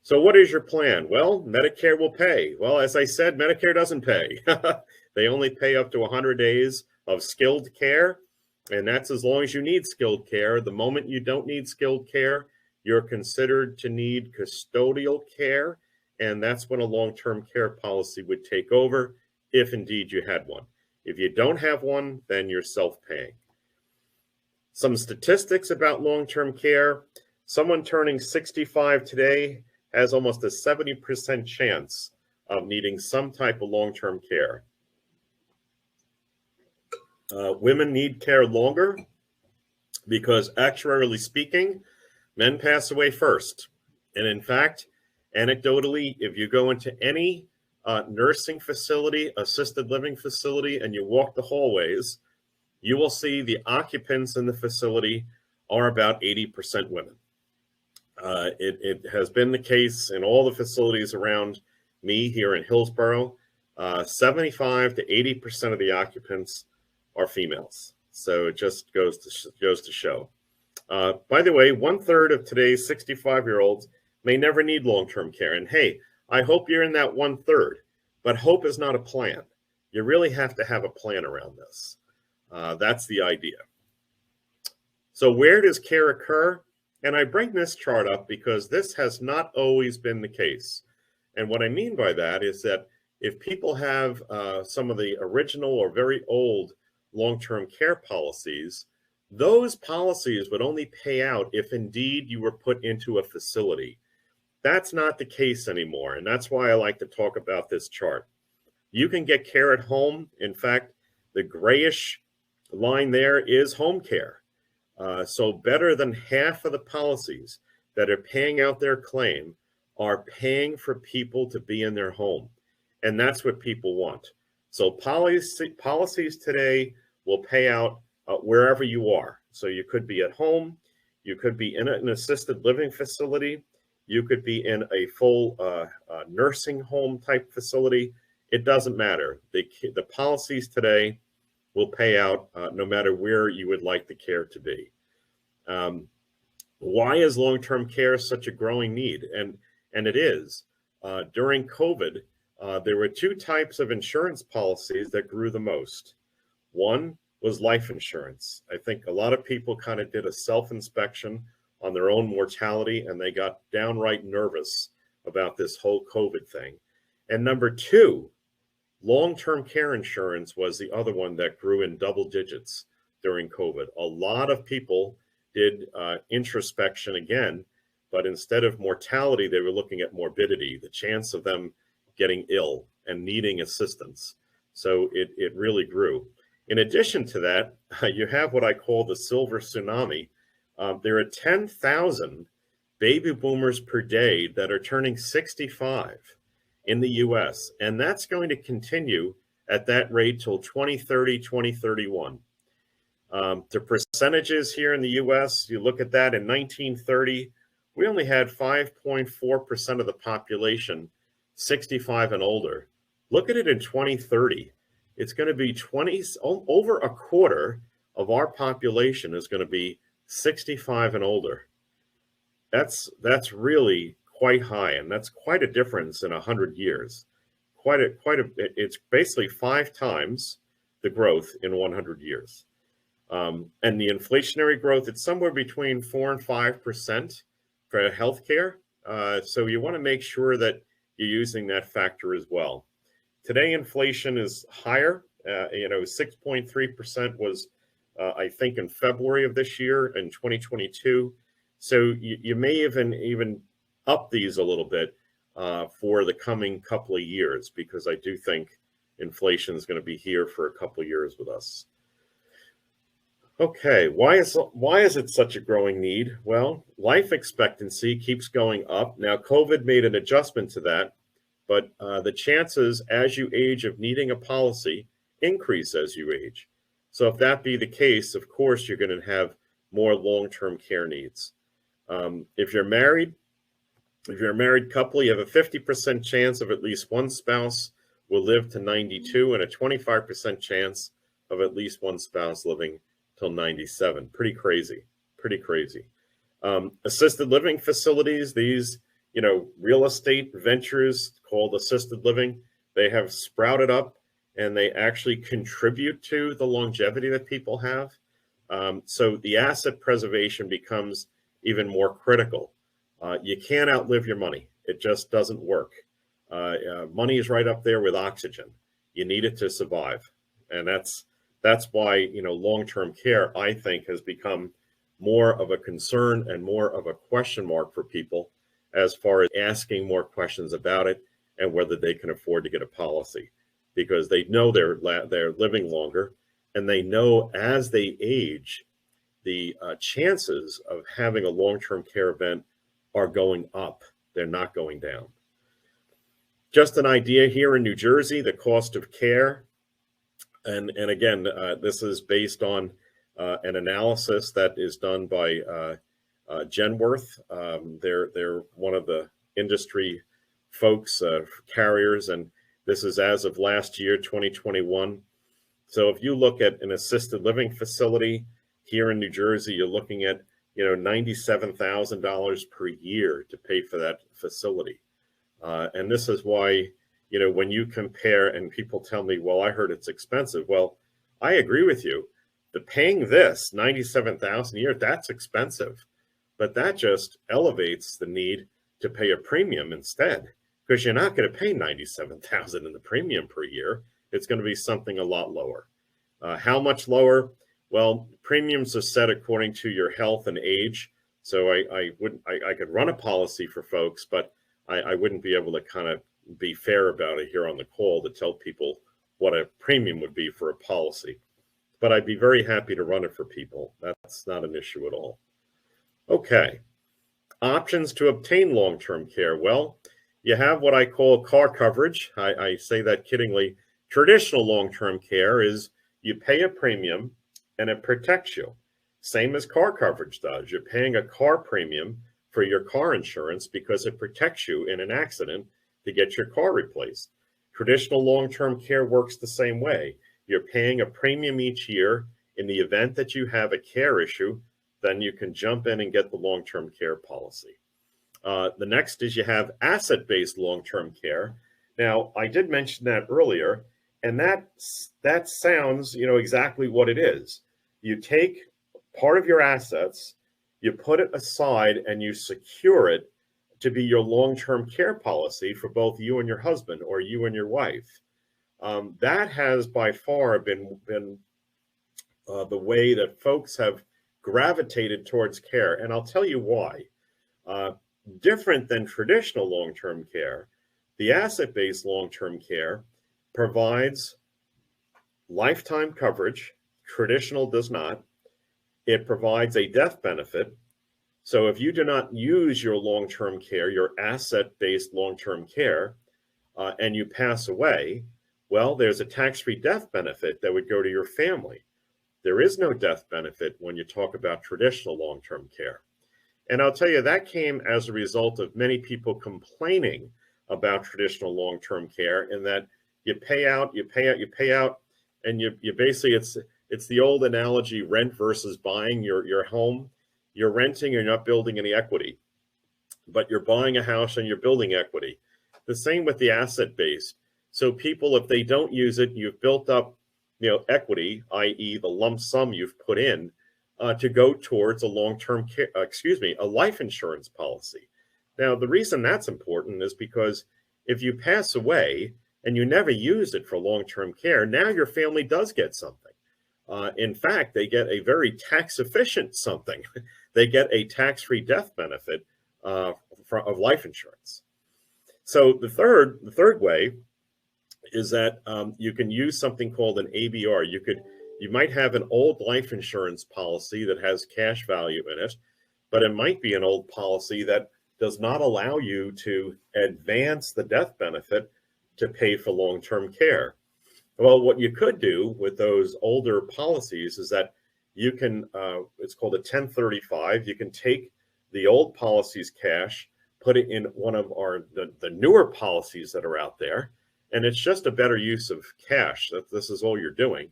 So what is your plan? Well, Medicare will pay. Well, as I said, Medicare doesn't pay. They only pay up to 100 days of skilled care, and that's as long as you need skilled care. The moment you don't need skilled care, you're considered to need custodial care, and that's when a long-term care policy would take over, if indeed you had one. If you don't have one, then you're self-paying. Some statistics about long-term care. Someone turning 65 today has almost a 70% chance of needing some type of long-term care. Women need care longer because, actuarially speaking, men pass away first. And in fact, anecdotally, if you go into any nursing facility, assisted living facility, and you walk the hallways, you will see the occupants in the facility are about 80% women. It has been the case in all the facilities around me here in Hillsborough. 75 to 80% of the occupants are females. So it just goes to show. By the way, 1/3 of today's 65-year-olds may never need long-term care. And hey, I hope you're in that 1/3, but hope is not a plan. You really have to have a plan around this. That's the idea. So where does care occur? And I bring this chart up because this has not always been the case. And what I mean by that is that if people have some of the original or very old long-term care policies, those policies would only pay out if indeed you were put into a facility. That's not the case anymore. And that's why I like to talk about this chart. You can get care at home. In fact, the grayish line there is home care. So better than half of the policies that are paying out their claim are paying for people to be in their home. And that's what people want. So policies today will pay out wherever you are. So you could be at home, you could be in an assisted living facility, you could be in a full nursing home type facility. It doesn't matter. The policies today will pay out no matter where you would like the care to be. Why is long-term care such a growing need? And it is. During COVID, there were two types of insurance policies that grew the most. One was life insurance. I think a lot of people kind of did a self-inspection on their own mortality, and they got downright nervous about this whole COVID thing. And number two, long-term care insurance was the other one that grew in double digits during COVID. A lot of people did introspection again, but instead of mortality, they were looking at morbidity, the chance of them getting ill and needing assistance. So it really grew. In addition to that, you have what I call the silver tsunami. There are 10,000 baby boomers per day that are turning 65 in the US, and that's going to continue at that rate till 2030, 2031. The percentages here in the US, you look at that in 1930, we only had 5.4% of the population 65 and older. Look at it in 2030. It's going to be over a quarter of our population is going to be 65 and older. That's really quite high, and that's quite a difference in 100 years. It's basically 5 times the growth in 100 years. And the inflationary growth, it's somewhere between 4 and 5% for healthcare. So you want to make sure that you're using that factor as well. Today, inflation is higher. 6.3% was, I think, in February of this year in 2022. So you may even up these a little bit for the coming couple of years, because I do think inflation is going to be here for a couple of years with us. Okay, why is it such a growing need? Well, life expectancy keeps going up. Now, COVID made an adjustment to that, but the chances as you age of needing a policy increase as you age. So if that be the case, of course, you're going to have more long-term care needs. If you're a married couple, you have a 50% chance of at least one spouse will live to 92 and a 25% chance of at least one spouse living till 97. Pretty crazy. Assisted living facilities, these real estate ventures called assisted living, they have sprouted up and they actually contribute to the longevity that people have. So the asset preservation becomes even more critical. You can't outlive your money. It just doesn't work. Money is right up there with oxygen. You need it to survive. And that's why, long-term care, I think, has become more of a concern and more of a question mark for people as far as asking more questions about it and whether they can afford to get a policy, because they know they're living longer, and they know as they age, the chances of having a long-term care event are going up. They're not going down. Just an idea here in New Jersey, the cost of care, and again, this is based on an analysis that is done by Genworth. They're one of the industry folks, carriers, and this is as of last year, 2021. So if you look at an assisted living facility here in New Jersey, you're looking at $97,000 per year to pay for that facility. And this is why, when you compare and people tell me, well, I heard it's expensive. Well, I agree with you. The paying this $97,000 a year, that's expensive. But that just elevates the need to pay a premium instead, because you're not going to pay $97,000 in the premium per year. It's going to be something a lot lower. How much lower? Well, premiums are set according to your health and age. So I could run a policy for folks, but I wouldn't be able to kind of be fair about it here on the call to tell people what a premium would be for a policy. But I'd be very happy to run it for people. That's not an issue at all. Okay. Options to obtain long-term care. Well, you have what I call car coverage. I say that kiddingly. Traditional long-term care is you pay a premium and it protects you. Same as car coverage does. You're paying a car premium for your car insurance because it protects you in an accident to get your car replaced. Traditional long-term care works the same way. You're paying a premium each year. In the event that you have a care issue, then you can jump in and get the long-term care policy. The next is you have asset-based long-term care. Now, I did mention that earlier, and that sounds, exactly what it is. You take part of your assets, you put it aside, and you secure it to be your long-term care policy for both you and your husband or you and your wife. That has by far been the way that folks have gravitated towards care, and I'll tell you why. Different than traditional long-term care, the asset-based long-term care provides lifetime coverage. Traditional does not. It provides a death benefit. So if you do not use your long-term care, your asset-based long-term care, and you pass away, well, there's a tax-free death benefit that would go to your family. There is no death benefit when you talk about traditional long-term care. And I'll tell you, that came as a result of many people complaining about traditional long-term care, in that you pay out, and you basically, it's the old analogy, rent versus buying your home. You're renting, you're not building any equity, but you're buying a house and you're building equity. The same with the asset base. So people, if they don't use it, you've built up, equity, i.e. the lump sum you've put in to go towards a long-term care, a life insurance policy. Now, the reason that's important is because if you pass away and you never used it for long-term care, now your family does get something. In fact, they get a very tax-efficient something. They get a tax-free death benefit of life insurance. So the third way is that you can use something called an ABR. You might have an old life insurance policy that has cash value in it, but it might be an old policy that does not allow you to advance the death benefit to pay for long-term care. Well, what you could do with those older policies is that you can, it's called a 1035. You can take the old policy's cash, put it in one of the newer policies that are out there, and it's just a better use of cash. This is all you're doing.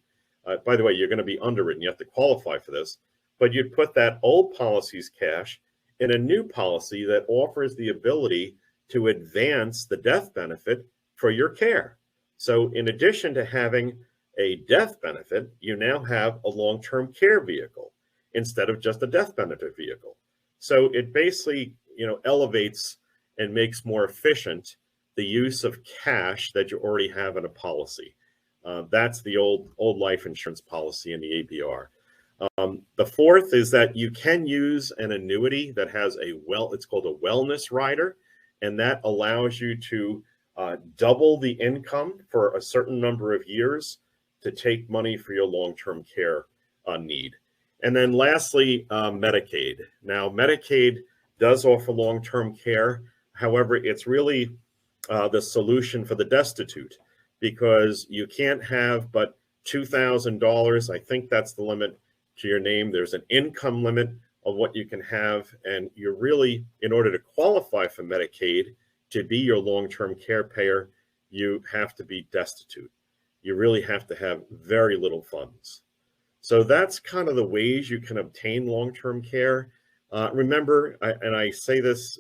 By the way, you're going to be underwritten. You have to qualify for this, but you'd put that old policy's cash in a new policy that offers the ability to advance the death benefit for your care. So in addition to having a death benefit, you now have a long-term care vehicle instead of just a death benefit vehicle. So it basically, elevates and makes more efficient the use of cash that you already have in a policy. That's the old life insurance policy in the ABR. The fourth is that you can use an annuity that has it's called a wellness rider, and that allows you to double the income for a certain number of years to take money for your long-term care need. And then lastly, Medicaid. Now, Medicaid does offer long-term care. However, it's really the solution for the destitute, because you can't have but $2,000. I think that's the limit to your name. There's an income limit of what you can have. And you're really, in order to qualify for Medicaid, to be your long-term care payer, you have to be destitute. You really have to have very little funds. So that's kind of the ways you can obtain long-term care. Remember, I say this,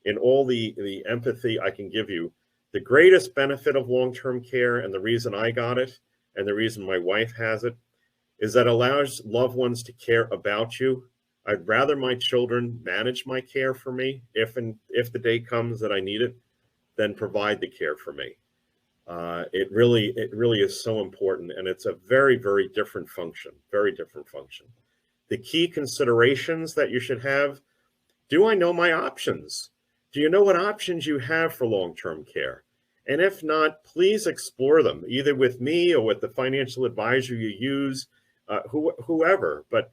in all the empathy I can give you, the greatest benefit of long-term care, and the reason I got it, and the reason my wife has it, is that it allows loved ones to care about you. I'd rather my children manage my care for me if the day comes that I need it, than provide the care for me. It really is so important, and it's a very, very different function, very different function. The key considerations that you should have: do I know my options? Do you know what options you have for long-term care? And if not, please explore them, either with me or with the financial advisor you use, whoever. But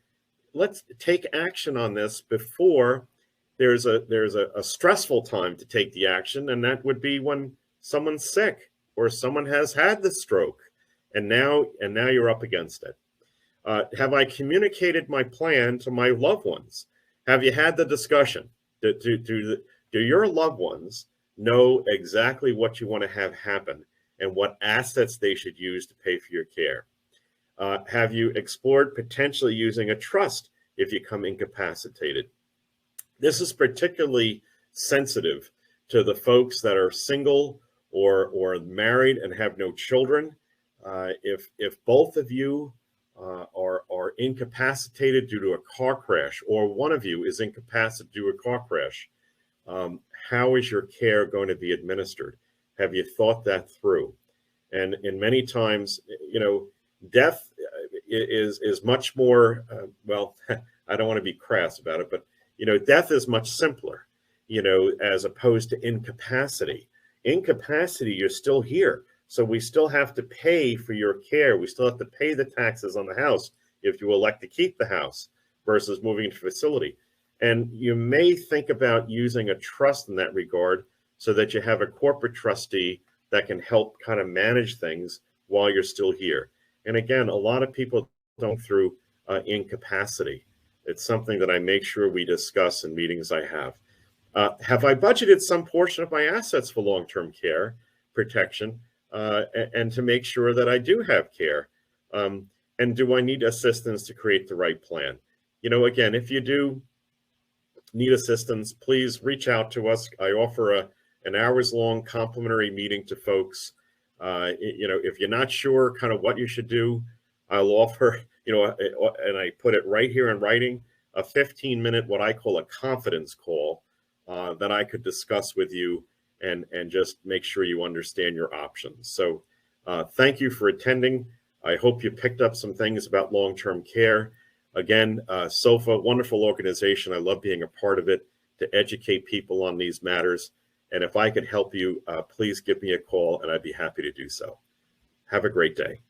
let's take action on this before there's a stressful time to take the action, and that would be when someone's sick or someone has had the stroke, and now you're up against it. Have I communicated my plan to my loved ones? Have you had the discussion? Do your loved ones know exactly what you want to have happen and what assets they should use to pay for your care? Have you explored potentially using a trust if you come incapacitated? This is particularly sensitive to the folks that are single or married and have no children. If both of you are incapacitated due to a car crash, or one of you is incapacitated due to a car crash, how is your care going to be administered? Have you thought that through? And many times, death is much more, I don't want to be crass about it, but, death is much simpler, as opposed to incapacity. Incapacity, you're still here. So we still have to pay for your care. We still have to pay the taxes on the house if you elect to keep the house versus moving into a facility. And you may think about using a trust in that regard, so that you have a corporate trustee that can help kind of manage things while you're still here. And again, a lot of people don't through incapacity. It's something that I make sure we discuss in meetings I have. Have I budgeted some portion of my assets for long-term care protection, and to make sure that I do have care? And do I need assistance to create the right plan? Again, if you do need assistance, please reach out to us. I offer an hours-long complimentary meeting to folks. If you're not sure kind of what you should do, I'll offer, and I put it right here in writing, a 15-minute, what I call a confidence call, that I could discuss with you and just make sure you understand your options. So thank you for attending. I hope you picked up some things about long-term care. Again, SOFA, wonderful organization. I love being a part of it to educate people on these matters. And if I could help you, please give me a call, and I'd be happy to do so. Have a great day.